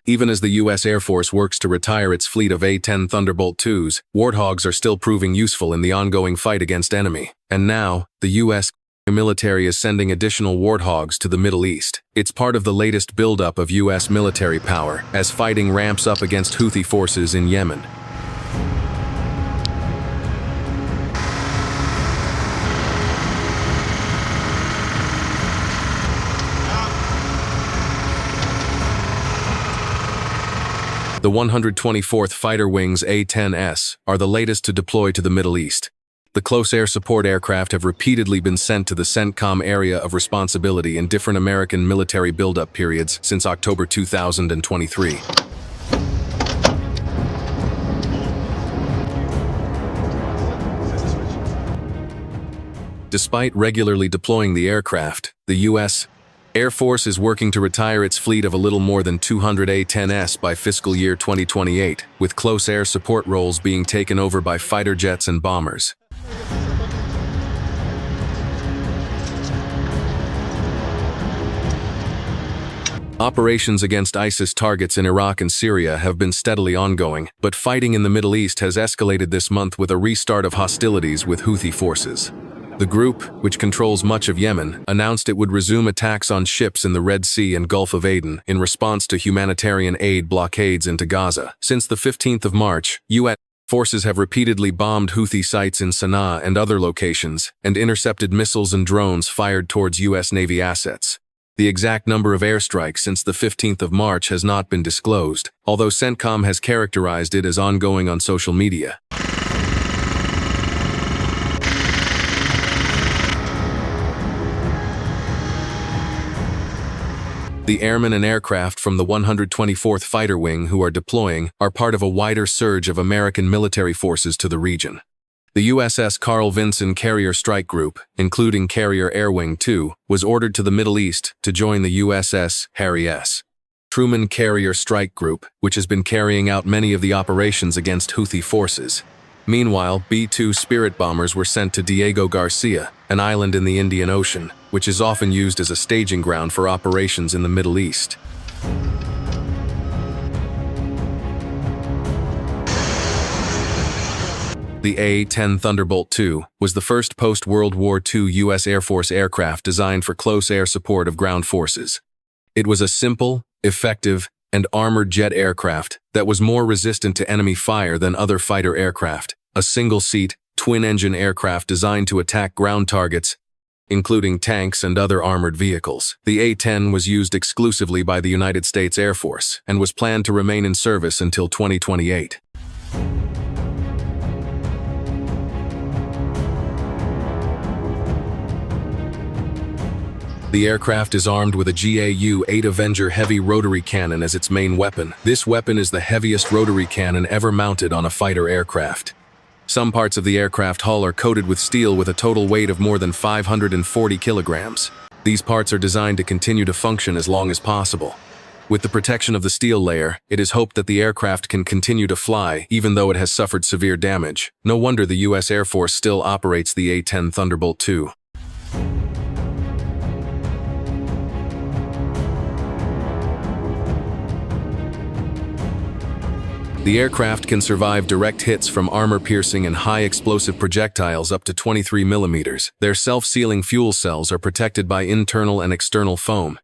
Even as the U.S. Air Force works to retire its fleet of A-10 Thunderbolt IIs, Warthogs are still proving useful in the ongoing fight against enemy. And now, the U.S. military is sending additional Warthogs to the Middle East. It's part of the latest buildup of U.S. military power as fighting ramps up against Houthi forces in Yemen. The 124th Fighter Wings A-10s are the latest to deploy to the Middle East. The close air support aircraft have repeatedly been sent to the CENTCOM area of responsibility in different American military buildup periods since October 2023. Despite regularly deploying the aircraft, the U.S. Air Force is working to retire its fleet of a little more than 200 A-10s by fiscal year 2028, with close air support roles being taken over by fighter jets and bombers. Operations against ISIS targets in Iraq and Syria have been steadily ongoing, but fighting in the Middle East has escalated this month with a restart of hostilities with Houthi forces. The group, which controls much of Yemen, announced it would resume attacks on ships in the Red Sea and Gulf of Aden in response to humanitarian aid blockades into Gaza. Since the 15th of March, U.S. forces have repeatedly bombed Houthi sites in Sana'a and other locations, and intercepted missiles and drones fired towards U.S. Navy assets. The exact number of airstrikes since the 15th of March has not been disclosed, although CENTCOM has characterized it as ongoing on social media. The airmen and aircraft from the 124th Fighter Wing who are deploying are part of a wider surge of American military forces to the region. The USS Carl Vinson Carrier Strike Group, including Carrier Air Wing 2, was ordered to the Middle East to join the USS Harry S. Truman Carrier Strike Group, which has been carrying out many of the operations against Houthi forces. Meanwhile, B-2 Spirit bombers were sent to Diego Garcia, an island in the Indian Ocean, which is often used as a staging ground for operations in the Middle East. The A-10 Thunderbolt II was the first post-World War II U.S. Air Force aircraft designed for close air support of ground forces. It was a simple, effective, and armored jet aircraft that was more resistant to enemy fire than other fighter aircraft, a single-seat, twin-engine aircraft designed to attack ground targets, including tanks and other armored vehicles. The A-10 was used exclusively by the United States Air Force and was planned to remain in service until 2028. The aircraft is armed with a GAU-8 Avenger heavy rotary cannon as its main weapon. This weapon is the heaviest rotary cannon ever mounted on a fighter aircraft. Some parts of the aircraft hull are coated with steel with a total weight of more than 540 kilograms. These parts are designed to continue to function as long as possible. With the protection of the steel layer, it is hoped that the aircraft can continue to fly even though it has suffered severe damage. No wonder the U.S. Air Force still operates the A-10 Thunderbolt II. The aircraft can survive direct hits from armor-piercing and high-explosive projectiles up to 23 millimeters. Their self-sealing fuel cells are protected by internal and external foam.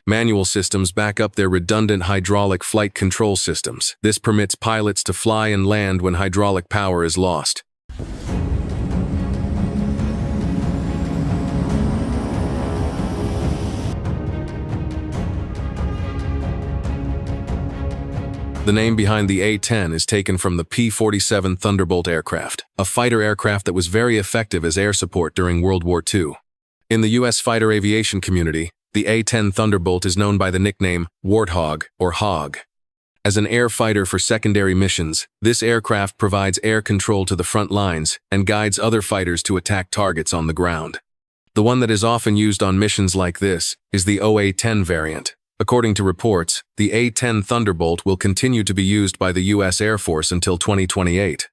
Manual systems back up their redundant hydraulic flight control systems. This permits pilots to fly and land when hydraulic power is lost. The name behind the A-10 is taken from the P-47 Thunderbolt aircraft, a fighter aircraft that was very effective as air support during World War II. In the U.S. fighter aviation community, the A-10 Thunderbolt is known by the nickname Warthog or Hog. As an air fighter for secondary missions, this aircraft provides air control to the front lines and guides other fighters to attack targets on the ground. The one that is often used on missions like this is the OA-10 variant. According to reports, the A-10 Thunderbolt will continue to be used by the U.S. Air Force until 2028.